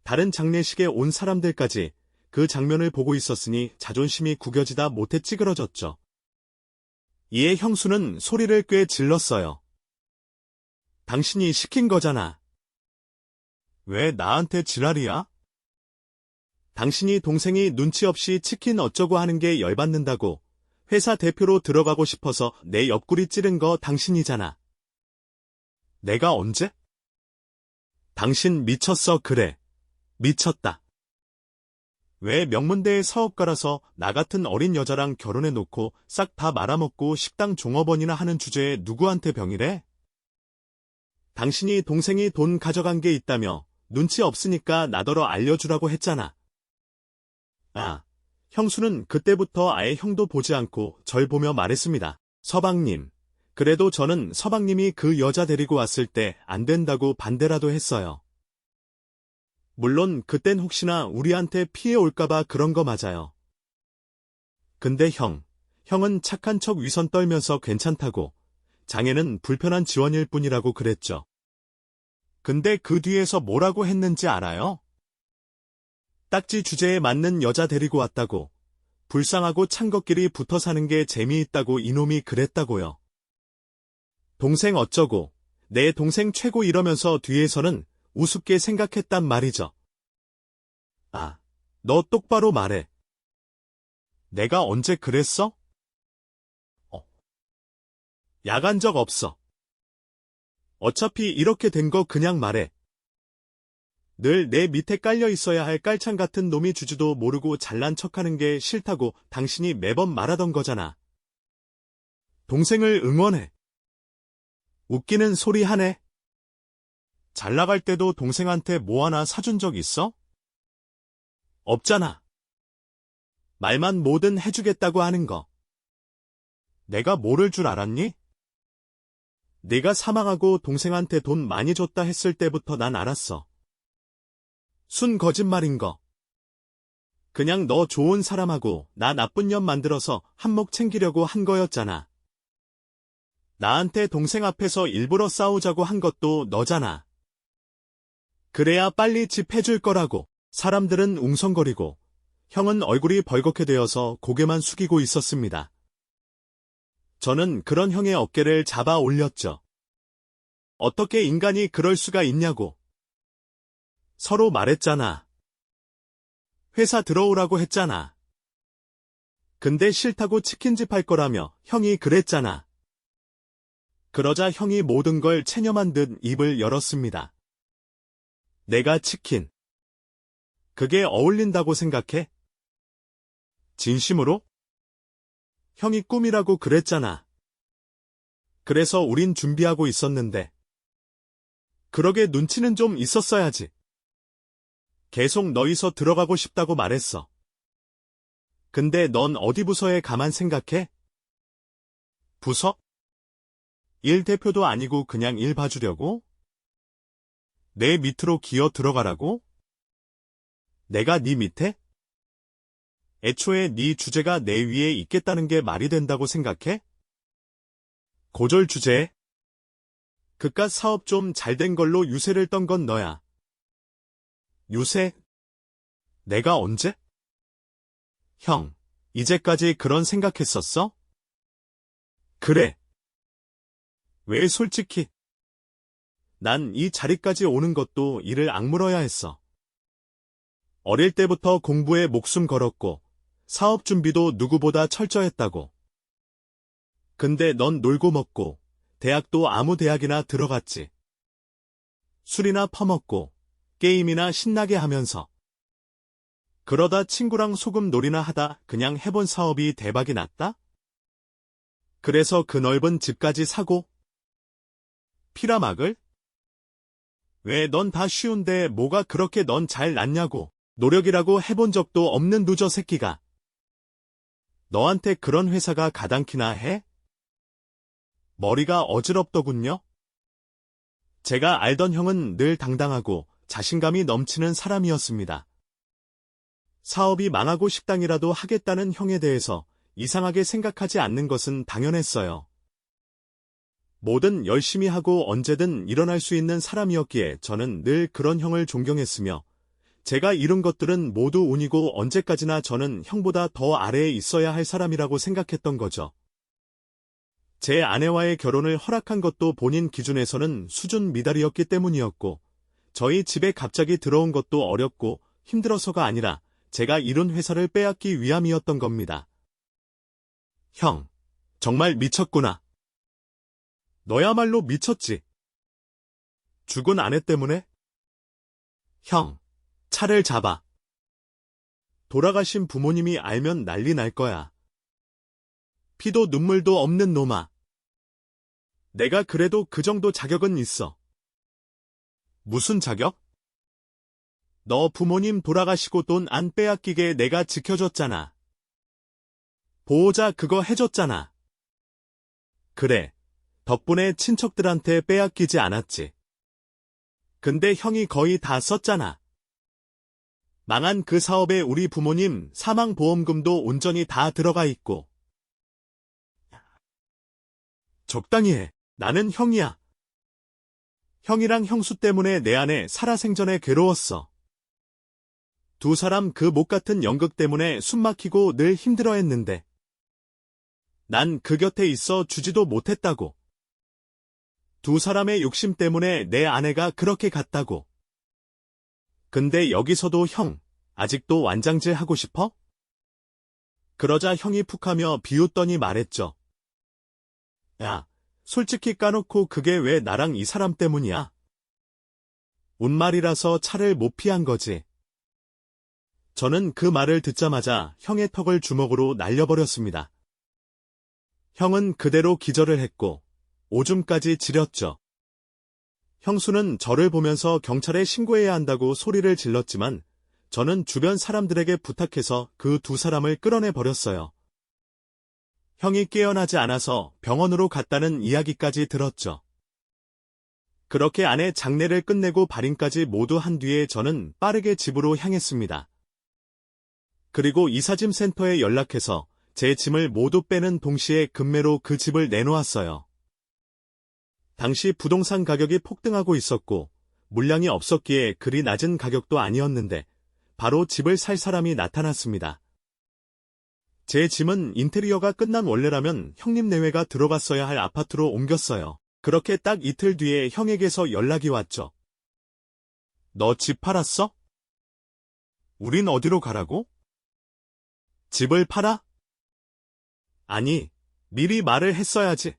다른 장례식에 온 사람들까지 그 장면을 보고 있었으니 자존심이 구겨지다 못해 찌그러졌죠. 이에 형수는 소리를 꽤 질렀어요. 당신이 시킨 거잖아. 왜 나한테 지랄이야? 당신이 동생이 눈치 없이 치킨 어쩌고 하는 게 열받는다고 회사 대표로 들어가고 싶어서 내 옆구리 찌른 거 당신이잖아. 내가 언제? 당신 미쳤어. 그래. 미쳤다. 왜 명문대의 사업가라서 나 같은 어린 여자랑 결혼해놓고 싹 다 말아먹고 식당 종업원이나 하는 주제에 누구한테 병이래? 당신이 동생이 돈 가져간 게 있다며 눈치 없으니까 나더러 알려주라고 했잖아. 아, 형수는 그때부터 아예 형도 보지 않고 절 보며 말했습니다. 서방님, 그래도 저는 서방님이 그 여자 데리고 왔을 때 안 된다고 반대라도 했어요. 물론 그땐 혹시나 우리한테 피해 올까봐 그런 거 맞아요. 근데 형은 착한 척 위선 떨면서 괜찮다고, 장애는 불편한 지원일 뿐이라고 그랬죠. 근데 그 뒤에서 뭐라고 했는지 알아요? 딱지 주제에 맞는 여자 데리고 왔다고, 불쌍하고 찬 것끼리 붙어 사는 게 재미있다고 이놈이 그랬다고요. 동생 어쩌고, 내 동생 최고 이러면서 뒤에서는 우습게 생각했단 말이죠. 아, 너 똑바로 말해. 내가 언제 그랬어? 야간 적 없어. 어차피 이렇게 된 거 그냥 말해. 늘 내 밑에 깔려 있어야 할 깔창 같은 놈이 주지도 모르고 잘난 척하는 게 싫다고 당신이 매번 말하던 거잖아. 동생을 응원해. 웃기는 소리 하네. 잘 나갈 때도 동생한테 뭐 하나 사준 적 있어? 없잖아. 말만 뭐든 해주겠다고 하는 거. 내가 모를 줄 알았니? 네가 사망하고 동생한테 돈 많이 줬다 했을 때부터 난 알았어. 순 거짓말인 거. 그냥 너 좋은 사람하고 나 나쁜 년 만들어서 한몫 챙기려고 한 거였잖아. 나한테 동생 앞에서 일부러 싸우자고 한 것도 너잖아. 그래야 빨리 집 해줄 거라고. 사람들은 웅성거리고 형은 얼굴이 벌겋게 되어서 고개만 숙이고 있었습니다. 저는 그런 형의 어깨를 잡아 올렸죠. 어떻게 인간이 그럴 수가 있냐고. 서로 말했잖아. 회사 들어오라고 했잖아. 근데 싫다고 치킨집 할 거라며 형이 그랬잖아. 그러자 형이 모든 걸 체념한 듯 입을 열었습니다. 내가 치킨. 그게 어울린다고 생각해? 진심으로? 형이 꿈이라고 그랬잖아. 그래서 우린 준비하고 있었는데. 그러게 눈치는 좀 있었어야지. 계속 너희서 들어가고 싶다고 말했어. 근데 넌 어디 부서에 가만 생각해? 부서? 일 대표도 아니고 그냥 일 봐주려고? 내 밑으로 기어 들어가라고? 내가 네 밑에? 애초에 네 주제가 내 위에 있겠다는 게 말이 된다고 생각해? 고졸 주제? 그깟 사업 좀 잘 된 걸로 유세를 떤 건 너야. 유세? 내가 언제? 형, 이제까지 그런 생각했었어? 그래. 왜 솔직히? 난 이 자리까지 오는 것도 이를 악물어야 했어. 어릴 때부터 공부에 목숨 걸었고 사업 준비도 누구보다 철저했다고. 근데 넌 놀고 먹고 대학도 아무 대학이나 들어갔지. 술이나 퍼먹고 게임이나 신나게 하면서. 그러다 친구랑 소금 놀이나 하다 그냥 해본 사업이 대박이 났다? 그래서 그 넓은 집까지 사고? 피라막을? 왜 넌 다 쉬운데 뭐가 그렇게 넌 잘 났냐고. 노력이라고 해본 적도 없는 루저 새끼가. 너한테 그런 회사가 가당키나 해? 머리가 어지럽더군요. 제가 알던 형은 늘 당당하고 자신감이 넘치는 사람이었습니다. 사업이 망하고 식당이라도 하겠다는 형에 대해서 이상하게 생각하지 않는 것은 당연했어요. 뭐든 열심히 하고 언제든 일어날 수 있는 사람이었기에 저는 늘 그런 형을 존경했으며 제가 이룬 것들은 모두 운이고 언제까지나 저는 형보다 더 아래에 있어야 할 사람이라고 생각했던 거죠. 제 아내와의 결혼을 허락한 것도 본인 기준에서는 수준 미달이었기 때문이었고 저희 집에 갑자기 들어온 것도 어렵고 힘들어서가 아니라 제가 이룬 회사를 빼앗기 위함이었던 겁니다. 형, 정말 미쳤구나. 너야말로 미쳤지. 죽은 아내 때문에? 형, 차를 잡아. 돌아가신 부모님이 알면 난리 날 거야. 피도 눈물도 없는 놈아. 내가 그래도 그 정도 자격은 있어. 무슨 자격? 너 부모님 돌아가시고 돈 안 빼앗기게 내가 지켜줬잖아. 보호자 그거 해줬잖아. 그래, 덕분에 친척들한테 빼앗기지 않았지. 근데 형이 거의 다 썼잖아. 망한 그 사업에 우리 부모님 사망보험금도 온전히 다 들어가 있고. 적당히 해. 나는 형이야. 형이랑 형수 때문에 내 아내 살아생전에 괴로웠어. 두 사람 그 못 같은 연극 때문에 숨 막히고 늘 힘들어했는데. 난 그 곁에 있어 주지도 못했다고. 두 사람의 욕심 때문에 내 아내가 그렇게 갔다고. 근데 여기서도 형, 아직도 완장질 하고 싶어? 그러자 형이 푹하며 비웃더니 말했죠. 야, 솔직히 까놓고 그게 왜 나랑 이 사람 때문이야? 운말이라서 차를 못 피한 거지. 저는 그 말을 듣자마자 형의 턱을 주먹으로 날려버렸습니다. 형은 그대로 기절을 했고 오줌까지 지렸죠. 형수는 저를 보면서 경찰에 신고해야 한다고 소리를 질렀지만 저는 주변 사람들에게 부탁해서 그 두 사람을 끌어내 버렸어요. 형이 깨어나지 않아서 병원으로 갔다는 이야기까지 들었죠. 그렇게 아내 장례를 끝내고 발인까지 모두 한 뒤에 저는 빠르게 집으로 향했습니다. 그리고 이사짐 센터에 연락해서 제 짐을 모두 빼는 동시에 급매로 그 집을 내놓았어요. 당시 부동산 가격이 폭등하고 있었고 물량이 없었기에 그리 낮은 가격도 아니었는데 바로 집을 살 사람이 나타났습니다. 제 짐은 인테리어가 끝난 원래라면 형님 내외가 들어갔어야 할 아파트로 옮겼어요. 그렇게 딱 이틀 뒤에 형에게서 연락이 왔죠. 너 집 팔았어? 우린 어디로 가라고? 집을 팔아? 아니, 미리 말을 했어야지.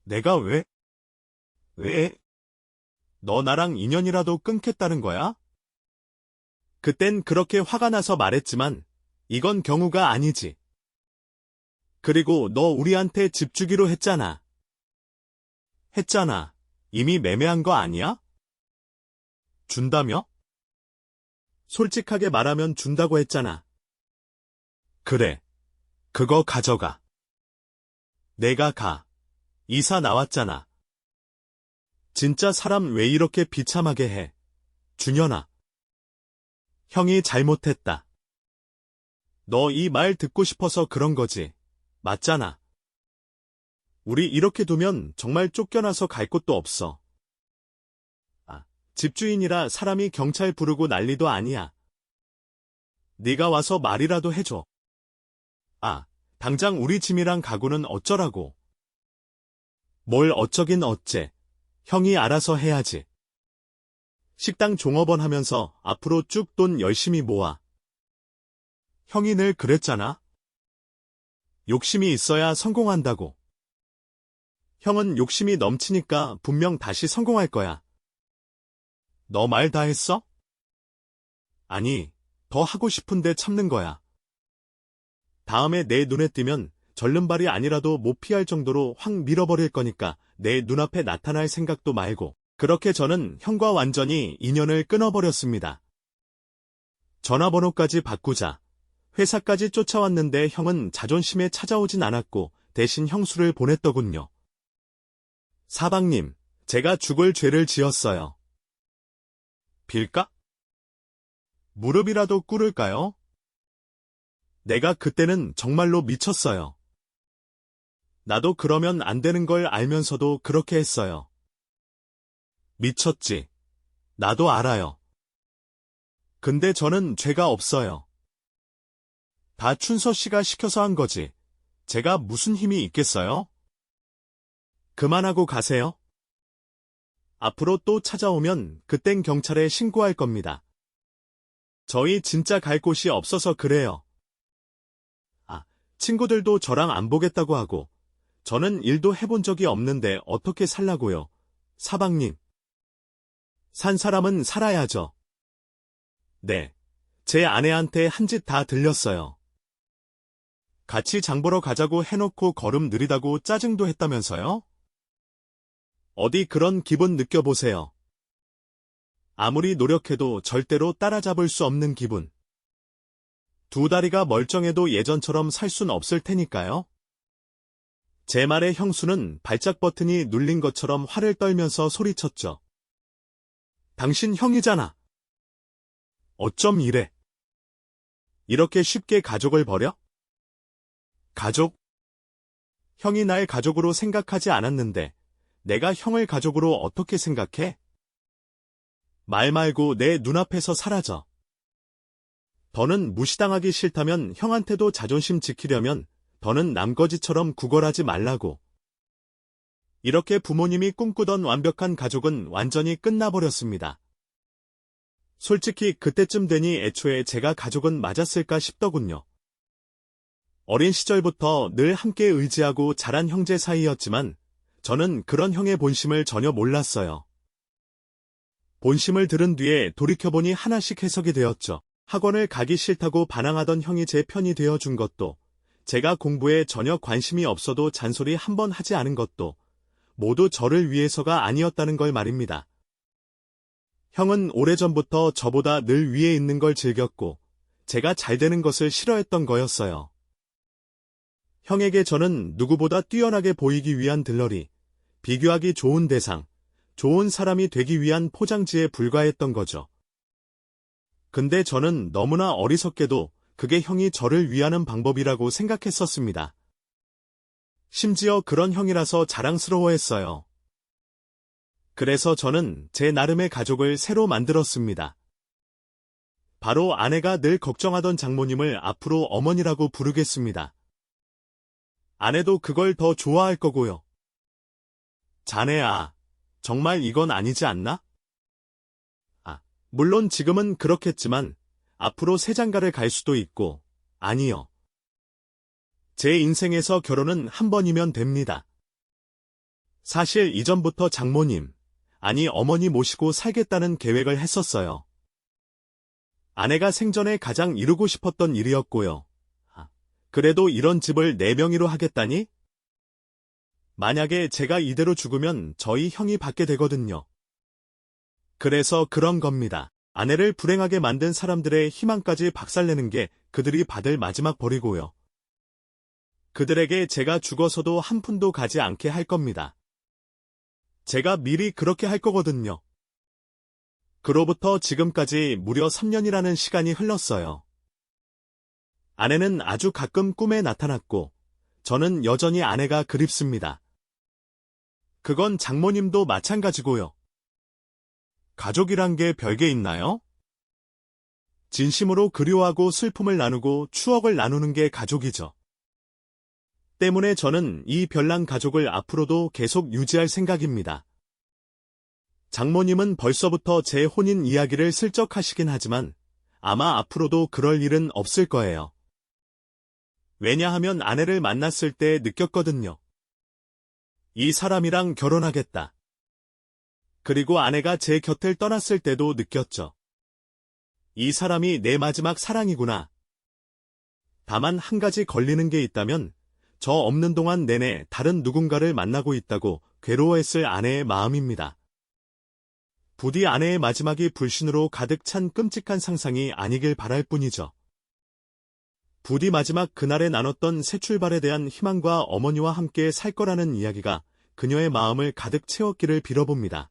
내가 왜? 왜? 너 나랑 인연이라도 끊겠다는 거야? 그땐 그렇게 화가 나서 말했지만 이건 경우가 아니지. 그리고 너 우리한테 집 주기로 했잖아. 했잖아. 이미 매매한 거 아니야? 준다며? 솔직하게 말하면 준다고 했잖아. 그래. 그거 가져가. 내가 가. 이사 나왔잖아. 진짜 사람 왜 이렇게 비참하게 해? 준현아. 형이 잘못했다. 너 이 말 듣고 싶어서 그런 거지. 맞잖아. 우리 이렇게 두면 정말 쫓겨나서 갈 곳도 없어. 아, 집주인이라 사람이 경찰 부르고 난리도 아니야. 네가 와서 말이라도 해줘. 아, 당장 우리 짐이랑 가구는 어쩌라고. 뭘 어쩌긴 어째. 형이 알아서 해야지. 식당 종업원 하면서 앞으로 쭉 돈 열심히 모아. 형이 늘 그랬잖아. 욕심이 있어야 성공한다고. 형은 욕심이 넘치니까 분명 다시 성공할 거야. 너 말 다 했어? 아니, 더 하고 싶은데 참는 거야. 다음에 내 눈에 띄면 절름발이 아니라도 못 피할 정도로 확 밀어버릴 거니까 내 눈앞에 나타날 생각도 말고. 그렇게 저는 형과 완전히 인연을 끊어버렸습니다. 전화번호까지 바꾸자. 회사까지 쫓아왔는데 형은 자존심에 찾아오진 않았고 대신 형수를 보냈더군요. 사방님, 제가 죽을 죄를 지었어요. 빌까? 무릎이라도 꿇을까요? 내가 그때는 정말로 미쳤어요. 나도 그러면 안 되는 걸 알면서도 그렇게 했어요. 미쳤지. 나도 알아요. 근데 저는 죄가 없어요. 다 춘서 씨가 시켜서 한 거지. 제가 무슨 힘이 있겠어요? 그만하고 가세요. 앞으로 또 찾아오면 그땐 경찰에 신고할 겁니다. 저희 진짜 갈 곳이 없어서 그래요. 아, 친구들도 저랑 안 보겠다고 하고 저는 일도 해본 적이 없는데 어떻게 살라고요, 사방님. 산 사람은 살아야죠. 네, 제 아내한테 한 짓 다 들렸어요. 같이 장 보러 가자고 해놓고 걸음 느리다고 짜증도 했다면서요? 어디 그런 기분 느껴보세요. 아무리 노력해도 절대로 따라잡을 수 없는 기분. 두 다리가 멀쩡해도 예전처럼 살 순 없을 테니까요. 제 말에 형수는 발작 버튼이 눌린 것처럼 화를 떨면서 소리쳤죠. 당신 형이잖아. 어쩜 이래. 이렇게 쉽게 가족을 버려? 가족? 형이 날 가족으로 생각하지 않았는데 내가 형을 가족으로 어떻게 생각해? 말 말고 내 눈앞에서 사라져. 더는 무시당하기 싫다면 형한테도 자존심 지키려면 더는 남거지처럼 구걸하지 말라고. 이렇게 부모님이 꿈꾸던 완벽한 가족은 완전히 끝나버렸습니다. 솔직히 그때쯤 되니 애초에 제가 가족은 맞았을까 싶더군요. 어린 시절부터 늘 함께 의지하고 자란 형제 사이였지만 저는 그런 형의 본심을 전혀 몰랐어요. 본심을 들은 뒤에 돌이켜보니 하나씩 해석이 되었죠. 학원을 가기 싫다고 반항하던 형이 제 편이 되어준 것도, 제가 공부에 전혀 관심이 없어도 잔소리 한 번 하지 않은 것도 모두 저를 위해서가 아니었다는 걸 말입니다. 형은 오래전부터 저보다 늘 위에 있는 걸 즐겼고 제가 잘 되는 것을 싫어했던 거였어요. 형에게 저는 누구보다 뛰어나게 보이기 위한 들러리, 비교하기 좋은 대상, 좋은 사람이 되기 위한 포장지에 불과했던 거죠. 근데 저는 너무나 어리석게도 그게 형이 저를 위하는 방법이라고 생각했었습니다. 심지어 그런 형이라서 자랑스러워했어요. 그래서 저는 제 나름의 가족을 새로 만들었습니다. 바로 아내가 늘 걱정하던 장모님을 앞으로 어머니라고 부르겠습니다. 아내도 그걸 더 좋아할 거고요. 자네야, 정말 이건 아니지 않나? 물론 지금은 그렇겠지만 앞으로 새 장가를 갈 수도 있고, 아니요. 제 인생에서 결혼은 한 번이면 됩니다. 사실 이전부터 장모님, 아니 어머니 모시고 살겠다는 계획을 했었어요. 아내가 생전에 가장 이루고 싶었던 일이었고요. 그래도 이런 집을 4명이로 하겠다니? 만약에 제가 이대로 죽으면 저희 형이 받게 되거든요. 그래서 그런 겁니다. 아내를 불행하게 만든 사람들의 희망까지 박살내는 게 그들이 받을 마지막 벌이고요. 그들에게 제가 죽어서도 한 푼도 가지 않게 할 겁니다. 제가 미리 그렇게 할 거거든요. 그로부터 지금까지 무려 3년이라는 시간이 흘렀어요. 아내는 아주 가끔 꿈에 나타났고, 저는 여전히 아내가 그립습니다. 그건 장모님도 마찬가지고요. 가족이란 게 별게 있나요? 진심으로 그리워하고 슬픔을 나누고 추억을 나누는 게 가족이죠. 때문에 저는 이 별난 가족을 앞으로도 계속 유지할 생각입니다. 장모님은 벌써부터 제 혼인 이야기를 슬쩍 하시긴 하지만 아마 앞으로도 그럴 일은 없을 거예요. 왜냐하면 아내를 만났을 때 느꼈거든요. 이 사람이랑 결혼하겠다. 그리고 아내가 제 곁을 떠났을 때도 느꼈죠. 이 사람이 내 마지막 사랑이구나. 다만 한 가지 걸리는 게 있다면 저 없는 동안 내내 다른 누군가를 만나고 있다고 괴로워했을 아내의 마음입니다. 부디 아내의 마지막이 불신으로 가득 찬 끔찍한 상상이 아니길 바랄 뿐이죠. 부디 마지막 그날에 나눴던 새 출발에 대한 희망과 어머니와 함께 살 거라는 이야기가 그녀의 마음을 가득 채웠기를 빌어봅니다.